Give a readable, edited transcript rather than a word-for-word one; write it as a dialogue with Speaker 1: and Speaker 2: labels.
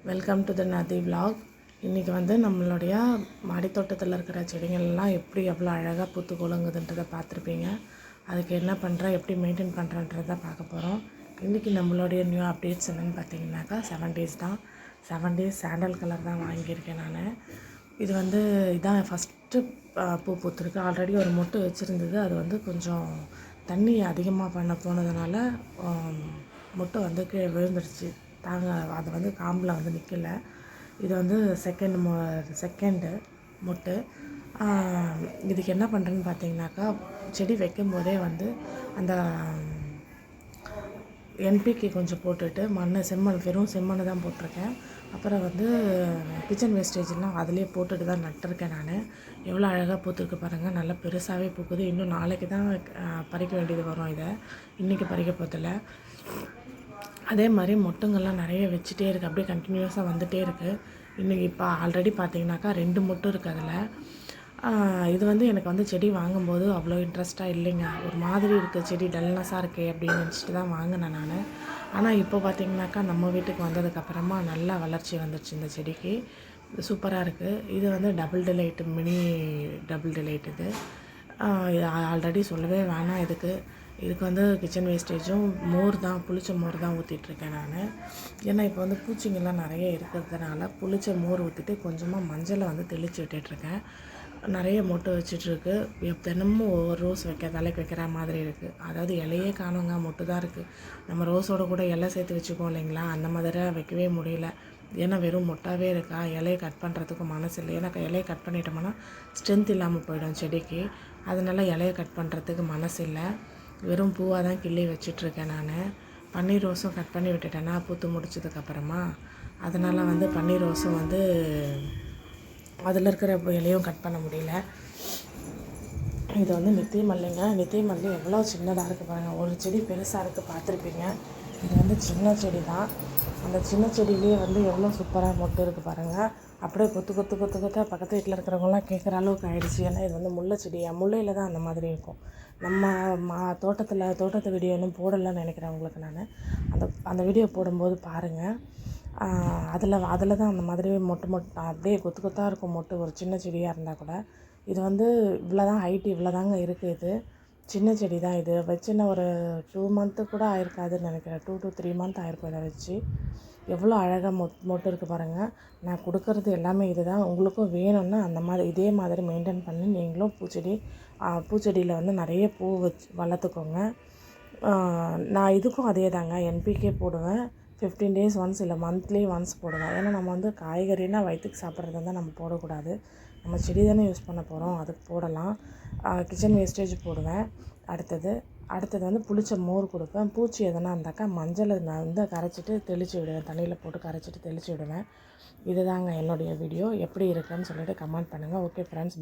Speaker 1: Welcome to the நதி vlog. இன்றைக்கி வந்து நம்மளுடைய மாடித்தோட்டத்தில் இருக்கிற செடிகள்லாம் எப்படி எவ்வளோ அழகாக பூத்து குலுங்குதுன்றதை பார்த்துருப்பீங்க. அதுக்கு என்ன பண்ணுறேன், எப்படி மெயின்டைன் பண்ணுறன்றதை பார்க்க போகிறோம். இன்றைக்கி நம்மளுடைய நியூ அப்டேட்ஸ் என்னென்னு பார்த்தீங்கன்னாக்கா 7 days தான். 7 days சாண்டல் கலர் தான் வாங்கியிருக்கேன் நான். இது வந்து இதான் ஃபஸ்ட்டு பூ பூத்துருக்கு. ஆல்ரெடி ஒரு மொட்டு வச்சுருந்தது. அது வந்து கொஞ்சம் தண்ணி அதிகமாக பண்ண போனதுனால மொட்டு வந்து கீழே விழுந்துடுச்சு. அது வந்து காம்பில் வந்து நிற்கல. இது வந்து செகண்டு மொட்டு. இதுக்கு என்ன பண்ணுறேன்னு பார்த்தீங்கன்னாக்கா, செடி வைக்கும்போதே வந்து அந்த என்பிகே கொஞ்சம் போட்டுட்டு செம்மண் வெறும் செம்மண் தான் போட்டிருக்கேன். அப்புறம் வந்து கிச்சன் வேஸ்டேஜெலாம் அதிலே போட்டுட்டு தான் நட்டிருக்கேன் நான். எவ்வளோ அழகாக பூத்துருக்கு பாருங்கள். நல்லா பெருசாகவே பூக்குது. இன்னும் நாளைக்கு தான் பறிக்க வேண்டியது வரும். இதை இன்றைக்கி பறிக்க போதில்லை. அதே மாதிரி மொட்டுங்கள்லாம் நிறைய வச்சுட்டே இருக்குது. அப்படியே கண்டினியூஸாக வந்துகிட்டே இருக்குது. இன்றைக்கி இப்போ ஆல்ரெடி பார்த்தீங்கன்னாக்கா 2 மொட்டு இருக்குது அதில். இது வந்து எனக்கு வந்து செடி வாங்கும்போது அவ்வளோ இன்ட்ரெஸ்ட்டாக இல்லைங்க. ஒரு மாதிரி இருக்குது, செடி டல்னஸாக இருக்கே அப்படின்னு நினச்சிட்டு தான் வாங்கினேன் நான். ஆனால் இப்போ பார்த்திங்கனாக்கா நம்ம வீட்டுக்கு வந்ததுக்கப்புறமா நல்லா வளர்ச்சி வந்துடுச்சு இந்த செடிக்கு. சூப்பராக இருக்குது. இது வந்து double delight, mini double delight. இது ஆல்ரெடி சொல்லவே வேணாம். இதுக்கு வந்து கிச்சன் வேஸ்டேஜும் மோர் தான், புளிச்ச மோர் தான் ஊற்றிட்டுருக்கேன் நான். ஏன்னா இப்போ வந்து பூச்சிங்கெல்லாம் நிறைய இருக்கிறதுனால புளிச்ச மோர் ஊற்றிட்டு கொஞ்சமாக மஞ்சளை வந்து தெளித்து விட்டுட்ருக்கேன். நிறைய மொட்டு வச்சிட்ருக்கு. தினமும் ஒவ்வொரு ரோஸ் தலைக்கு வைக்கிற மாதிரி இருக்குது. அதாவது இலையே காணுங்க, மொட்டு தான் இருக்குது. நம்ம ரோஸோடு கூட இலை சேர்த்து வச்சுக்கோம் இல்லைங்களா, அந்த மாதிரி வைக்கவே முடியல. ஏன்னா வெறும் மொட்டாகவே இருக்கா. இலையை கட் பண்ணுறதுக்கு மனசு இல்லை. ஏன்னா இலையை கட் பண்ணிட்டோம்னா ஸ்ட்ரென்த் இல்லாமல் போயிடும் செடிக்கு. அதனால் இலையை கட் பண்ணுறதுக்கு மனசு இல்லை. வெறும் பூவாக தான் கிள்ளி வச்சிட்ருக்கேன் நான். பன்னீர் ரோஸும் கட் பண்ணி விட்டுட்டேன்னா பூத்து முடிச்சதுக்கப்புறமா. அதனால் வந்து பன்னீர் ரோஸும் வந்து அதில் இருக்கிற இலையும் கட் பண்ண முடியல. இது வந்து நித்திய மல்லிங்க. நித்திய மல்லி எவ்வளோ சின்னதாக இருக்குது பாருங்கள். ஒரு செடி பெருசாக இருக்குது, பார்த்துருப்பீங்க. இது வந்து சின்ன செடி தான். அந்த சின்ன செடியிலே வந்து எவ்வளோ சூப்பராக மொட்டு இருக்குது பாருங்கள். அப்படியே கொத்தாக பக்கத்து வீட்டில் இருக்கிறவங்களாம் கேட்குற அளவுக்கு ஆகிடுச்சு. ஏன்னா இது வந்து முல்லை செடியா, முல்லையில் தான் அந்த மாதிரி இருக்கும். நம்ம தோட்டத்து வீடியோ இன்னும் போடலைன்னு நினைக்கிறேன் உங்களுக்கு நான். அந்த வீடியோ போடும்போது பாருங்கள். அதில் தான் அந்த மாதிரி மொட்டு அப்படியே கொத்தாக இருக்கும் மொட்டு, ஒரு சின்ன செடியாக இருந்தால் கூட. இது வந்து இவ்வளோ தான் ஹைட்டு, இவ்வளோ தாங்க இருக்குது. இது சின்ன செடி தான். இது வச்சுன்னா ஒரு 2 month கூட ஆயிருக்காதுன்னு நினைக்கிறேன். 2 to 3 month ஆயிருக்கும் இதை வச்சு. எவ்வளோ அழகாக மொட்டு இருக்குது பாருங்கள். நான் கொடுக்கறது எல்லாமே இது தான். உங்களுக்கும் வேணும்னா இதே மாதிரி மெயின்டைன் பண்ணி நீங்களும் பூச்செடியில் வந்து நிறைய பூ வச்சு வளர்த்துக்கோங்க. நான் இதுக்கும் அதே தாங்க, என்பிகே போடுவேன். 15 days once இல்லை மந்த்லி ஒன்ஸ் போடுவேன். ஏன்னா நம்ம வந்து காய்கறினா வயிற்றுக்கு சாப்பிட்றது தான் நம்ம போடக்கூடாது. நம்ம செடி தானே யூஸ் பண்ண போகிறோம், அதுக்கு போடலாம். கிச்சன் வேஸ்டேஜ் போடுவேன். அடுத்தது வந்து புளிச்ச மோர் கொடுப்பேன். பூச்சி எதனா இருந்தாக்கா மஞ்சளை நான் வந்து கரைச்சிட்டு தெளித்து விடுவேன். தண்ணியில் போட்டு கரைச்சிட்டு தெளித்து விடுவேன். இதுதாங்க என்னுடைய வீடியோ. எப்படி இருக்குன்னு சொல்லிட்டு கமெண்ட் பண்ணுங்கள். Okay friends.